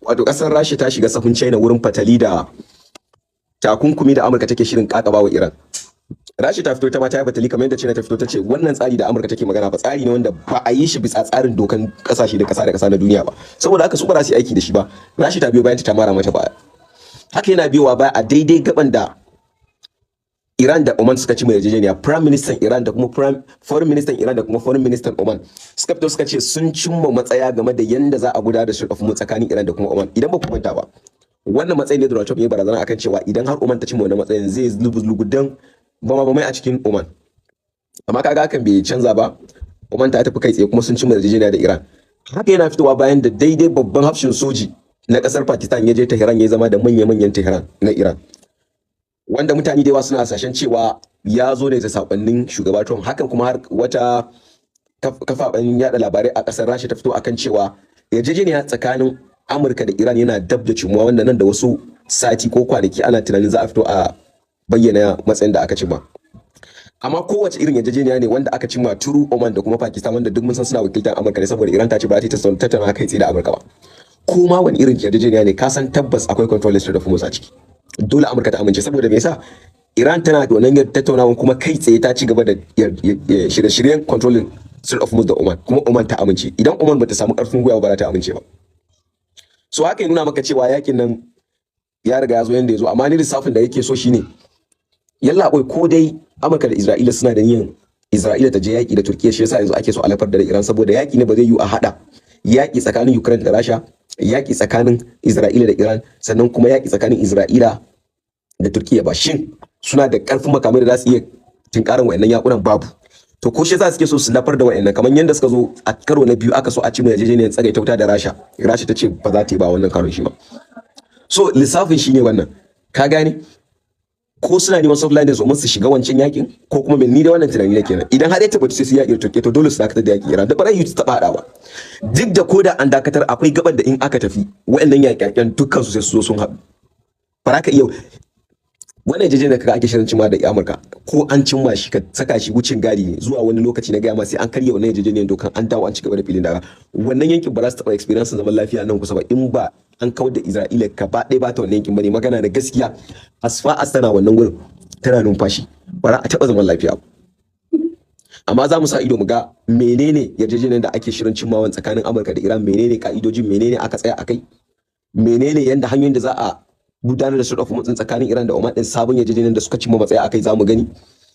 wato kasar Rasha ta shiga sahun China wurin fatali da takunkumi da Amurka take shirin kakaba wa Iran. Rasha ta fito ta ma ta yi fatali kamar yadda China ta fito ta ce wannan tsari da Amurka take magana ba tsari ne wanda ba a yi shi bisa tsarin dokan kasashe da kasa na duniya ba. Saboda haka su ba za su yi aiki da shi ba. Rasha ta biyo bayan ta mara mata baya. Haka yana biyowa baya a daidai gaban da Iran da Oman suka ci mai yarjejeniya. Prime Minister Iran da kuma Foreign Minister Iran da kuma Foreign Minister Oman suka fito suka ce sun cimma matsaya game da yanda za a gudanar da Strait of Hormuz tsakanin Iran da kuma Oman. Idan ba ku manta ba, wannan matsayin ne Donald Trump ya barazana akan cewa idan har Oman ta cimma wannan matsayin zai lugudan bama a cikin Oman. Amma kaga hakan bai canza ba. Oman ta tafi kai tsaye kuma sun cimma yarjejeniya da Iran. Haka yana fitowa bayan da daidai babban hafshin soji na kasar Pakistan ya je Tehran ya zama da manya-manyan Tehran na Iran. Wanda mutane da yawa suna hasashen cewa ya zo ne da sakonnin shugaba Trump. Hakan kuma har wata kafafen yada labarai a kasar Rasha ta fito akan cewa yarjejeniya tsakanin Amurka da Iran yana dab da cimuwa, wanda nan da wasu sati ko kwanaki ana tunanin za a fito a bayyana matsayin da aka cimma. Amma kowace irin yarjejeniya ne wanda aka cimma turu Oman da kuma Pakistan, wanda duk mun san suna wakiltar Amurka ne saboda Iran ta ce ba ta tattauna kai tsaye da Amurka ba. Ko ma wani irin yarjejeniya ne ka san tabbas akwai control Strait of Hormuz a ciki. Dole Amurka ta amince saboda me yasa Iran tana da wannan tattaunawa kuma kai tsaye ta ci gaba da shirye-shiryen controlling Strait of Hormuz da Oman, kuma Oman ta amince. Idan Oman bata samu karfin gwiwa ba za ta amince ba. So haka ya nuna maka cewa yakin nan ya riga ya zo yanda ya zo, amma ni lissafin da yake so shine yalla ko dai Amurka da Isra'ila suna da yin Isra'ila ta je yaki da Turkiya, shi yasa yanzu ake so a lafar da Iran, saboda yaki ne ba zai yi a hada yaki tsakanin Ukraine da Rasha, yaki tsakanin Isra'ila da Iran, sannan kuma yaki tsakanin Isra'ila da Turkiya ba. Shin suna da karfin makamai da za su iya tinkarin wayannan yakunan? Babu. To ko shi yasa suke so su lafar da wayannan, kamar yanda suka zo a karo na biyu aka so a ci mai yarjejeniyar tsare ta wuta da Rasha ta ce ba za ta yi ba wannan karon shi ba. So lissafin shine wannan, ka gane? Ko suna neman soft landers domin su shiga wancan yakin, ko kuma ni da wannan tunani ne kenan. Idan har ya tabbata sai su yaƙi Turkiya, to dole su dakatar da yaƙi Iran, da ba zai yi ta taɓa haɗa ba. Duk da koda an dakatar akwai gaban da in aka tafi waɗannan yaƙe-yaƙen dukkan su sai su zo sun haɗu. Ba ka iya wannan yarjejeniyar da kaga ake shirin cimma da Amurka, ko an cimma shi ka saka shi wucin gadi ne zuwa wani lokaci na gaya ma sai an karya wannan yarjejeniyar dokan an dawo an ci gaba da filin daga. Wannan yankin ba za su taɓa experience zaman lafiya nan kusa ba in ba an kawar da Isra'ila gaba ɗaya ba ta wannan yankin bane. Magana da gaskiya, as far as tana wannan gurin tana numfashi, ba za a taɓa zaman lafiya ba. Amma za mu sa ido mu ga menene yarjejeniyar da ake shirin cimmawa tsakanin Amurka da Iran, menene ka'idojin, menene aka tsaya akai, menene yanda hanyoyin da za a gudanar da Strait of Hormuz tsakanin Iran da Oman din, sabon yarjejeniyar da suka cimma matsaya akai za mu gani,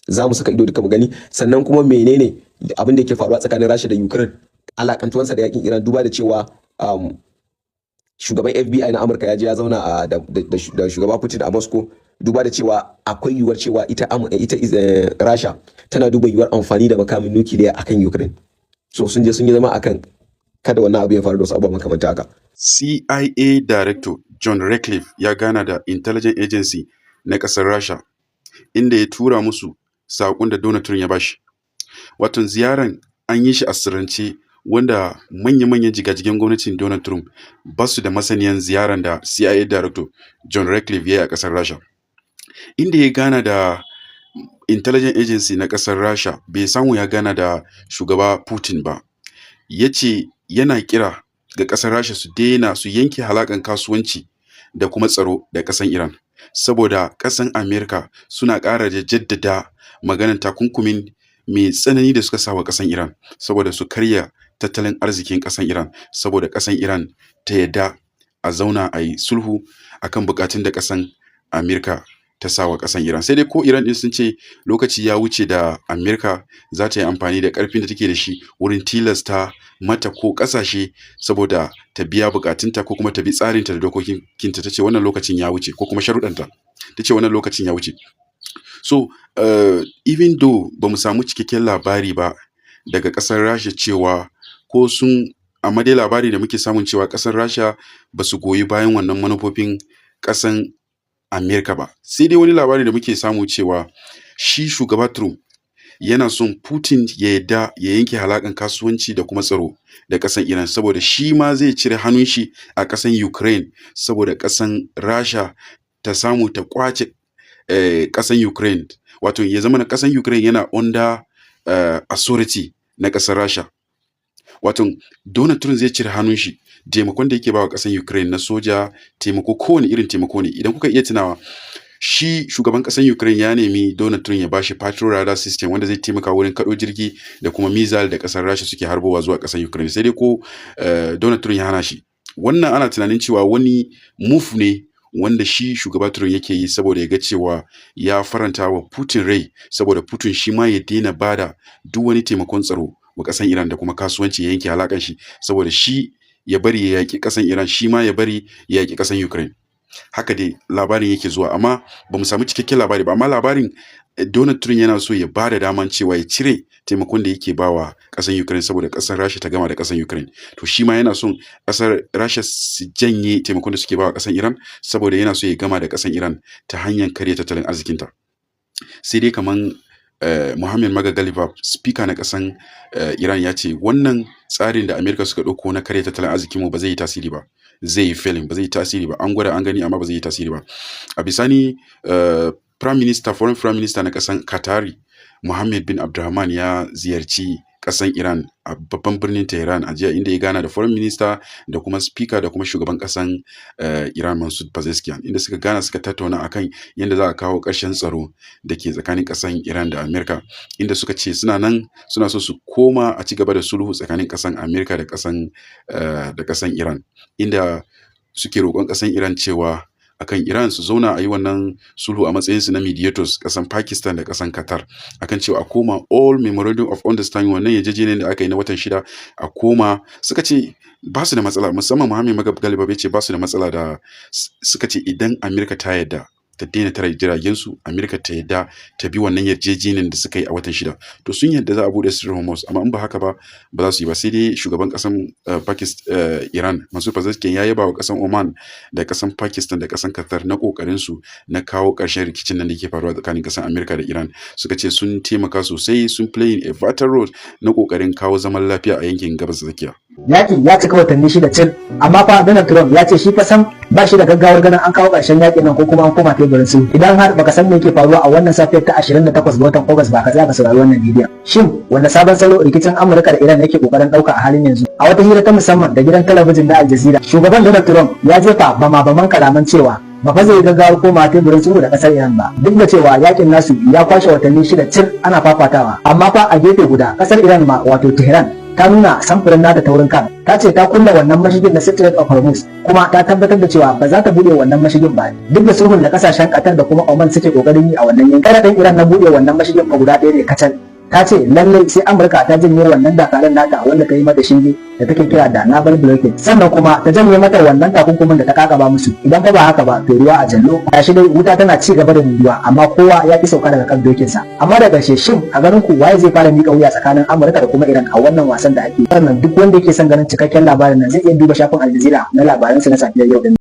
za mu saka ido duka mu gani. Sannan kuma menene abin da yake faruwa tsakanin Rasha da Ukraine, alakantuwansa da yakin Iran, duba da cewa shugaban FBI na Amurka ya je ya zauna da shugaba Putin a Moscow, duba da cewa akwai yiwuwar cewa ita Rasha tana duba yiwuwar amfani da makamin nukiliya akan Ukraine. So sun yi zama akan kada wannan abu ya faru da wasu abubuwa makamanta haka. CIA Director John Ratcliffe ya gana da Intelligence Agency na ƙasar Rasha, inda ya tura musu saƙon da Donald Trump ya bashi. Wato ziyaran an yi shi a sirrance, wanda manya-manyan jigajigen gwamnatin Donald Trump ba su da masaniyan ziyaran da CIA Director John Ratcliffe ya yi a ƙasar Rasha. Inda ya gana da Intelligence Agency na ƙasar Rasha, bai samu ya gana da shugaba Putin ba. Ya ce yana kira ga ƙasar Rasha su daina, su yanke halakan kasuwanci da kuma tsaro da ƙasar Iran, saboda ƙasar Amerika suna ƙara da jaddada maganar takunkumin mai tsanani da suka sa wa ƙasar Iran, saboda su karya tattalin arzikin ƙasar Iran, saboda ƙasar Iran ta yadda a zauna a yi sulhu akan buƙatun da ƙasar Amerika ta sa wa ƙasar Iran. Sai dai ko Iran din sun ce lokaci ya wuce da Amerika za ta yi amfani da ƙarfin da take da shi wurin tilasta mata ko ƙasashe saboda ta biya buƙatunta ko kuma ta bi tsarinta da dokokinta. Ta ce wannan lokacin ya wuce, ko kuma sharuɗanta, ta ce wannan lokacin ya wuce. So even though ba mu samu cikakken labari ba daga ƙasar Rasha cewa ko sun, amma dai labari da muke samun cewa ƙasar Rasha ba su goyi bayan wannan manufofin ƙasar Amerika ba. Sai dai wani labari da muke samu cewa shi shugaba Trump yana son Putin ya yadda ya yanke halakan kasuwanci da kuma tsaro da ƙasar Iran, saboda shi ma zai cire hannun shi a ƙasar Ukraine, saboda ƙasar Rasha ta samu ta kwace ƙasar Ukraine. Wato ya zama na ƙasar Ukraine yana under authority na ƙasar Rasha. Wato Donald Trump zai cire hannun shi taimakon da yake ba wa ƙasar Ukraine na soja, taimako kowane irin taimako ne. Idan kuka iya tunawa, shi shugaban ƙasar Ukraine ya nemi Donald Trump ya bashi Patriot radar system wanda zai taimaka wurin kaɗo jirgi da kuma missile da ƙasar Rasha suke harbowa zuwa ƙasar Ukraine. Sai dai ko Donald Trump ya hana shi. Wannan ana tunanin cewa wani move ne wanda shi shugaba Trump yake yi saboda ya ga cewa ya faranta wa Putin rai, saboda Putin shi ma ya daina bada duk wani taimakon tsaro wa ƙasar Iran da kuma kasuwanci ya yanke alaƙar shi, saboda shi ya bari ya yaƙi ƙasar Iran, shi ma ya bari ya yaƙi ƙasar Ukraine. Haka dai labarin yake zuwa, amma ba mu samu cikakken labari ba. Amma labarin Donald Trump yana so ya ba da daman cewa ya cire taimakon da yake bawa ƙasar Ukraine saboda ƙasar Rasha ta gama da ƙasar Ukraine. To shi ma yana son ƙasar Rasha su janye taimakon da suke bawa ƙasar Iran saboda yana so ya gama da ƙasar Iran ta hanyar karya tattalin arzikinta. Sai dai kaman Mohammed Magagalibab, speaker na ƙasan Iran, ya ce wannan tsarin da Amerika suka ɗauko na karya tattalin arzikinmu ba zai yi tasiri ba, zai yi failing, ba zai yi tasiri ba. An gwada an gani amma ba zai yi tasiri ba. A bisani foreign prime minister na ƙasan Qatari, Mohammed bin Abdulrahman, ya ziyarci ƙasan Iran a babban birnin Tehran a jiya, inda ya gana da foreign minister da kuma speaker da kuma shugaban ƙasan Iran Masoud Pezeshkian, inda suka gana suka tattauna akan yadda za a kawo ƙarshen tsaro da ke tsakanin ƙasan Iran da Amerika, inda suka ce suna so su koma a ci gaba da sulhu tsakanin ƙasan Amerika da ƙasan Iran, inda suke roƙon ƙasan Iran cewa akan Iran su zauna a yi wannan sulhu a matsayinsu na mediators, ƙasan Pakistan da ƙasan Qatar, akan cewa a koma all memorandum of understanding, wannan yarjejeniyar da aka yi na watan 6 a koma. Suka ce ba su da matsala, musamman Mohammed Magagalibab ya ce ba su da matsala da, suka ce idan Amerika ta yarda ta daina tara jiragen su, Amerika ta yarda ta bi wannan yarjejeniyar da suka yi a watan 6, to sun yarda za a bude Strait Hormuz. Amma in ba haka ba za su yi ba. Sai dai shugaban ƙasan Iran Masoud Pezeshkian ya yaba wa ƙasan Oman da ƙasan Pakistan da ƙasan Qatar na ƙoƙarin su na kawo ƙarshen rikicin nan da ke faruwa tsakanin ƙasar Amerika da Iran. Suka ce sun taimaka sosai, sun playing a vital role na ƙoƙarin kawo zaman lafiya a yankin Gabas ta Tsakiya. Yakin ya cika watanni 6 cin, amma fa Donald Trump ya ce shi fa san ba shi da gaggawar ganin an kawo ƙarshen yakin nan ko kuma an koma teburin su. Idan har baka san me yake faruwa a wannan safiyar ta 28 ga watan August ba, ka tsaya ka saurari wannan bidiyon. Shin wanda sabon salo rikicin Amurka da Iran yake kokarin dauka a halin yanzu? A wata hira ta musamman da gidan talabijin na Al Jazeera, shugaban Donald Trump ya jefa bama-baman kalaman cewa ba fa zai gaggawar koma teburin sulhu da kasar Iran ba, duk da cewa yakin nasu ya kwashe watanni 6 cir ana fafatawa. Amma fa a gefe guda kasar Iran ma, wato Tehran, ta nuna samfurin nata taurin kan. Ta ce ta kulle wannan mashigin na Strait of Hormuz, kuma ta tabbatar da cewa ba za ta bude wannan mashigin ba, duk da sulhun da kasashen Qatar da kuma Oman suke kokarin yi a wannan yankin. Karadin Iran na bude wannan mashigin fa guda ɗaya ne kacal. Ta ce lallai sai Amurka ta janye wannan dakarun nata wanda ta yi mata shinge da take kira da naval blockade, sannan kuma ta janye mata wannan takunkumin da ta kakaba musu. Idan fa ba haka ba to ruwa a jallo. Gashi dai wuta tana ci gaba da ruwa, amma kowa ya ki sauka daga kan dokinsa. Amma da ƙarshe, shin a ganin ku waye zai fara miƙa wuya tsakanin Amurka da kuma Iran a wannan wasan da ake? Sannan duk wanda yake son ganin cikakken labarin nan zai iya duba shafin Al Jazeera na labaransu na safiyar yau din.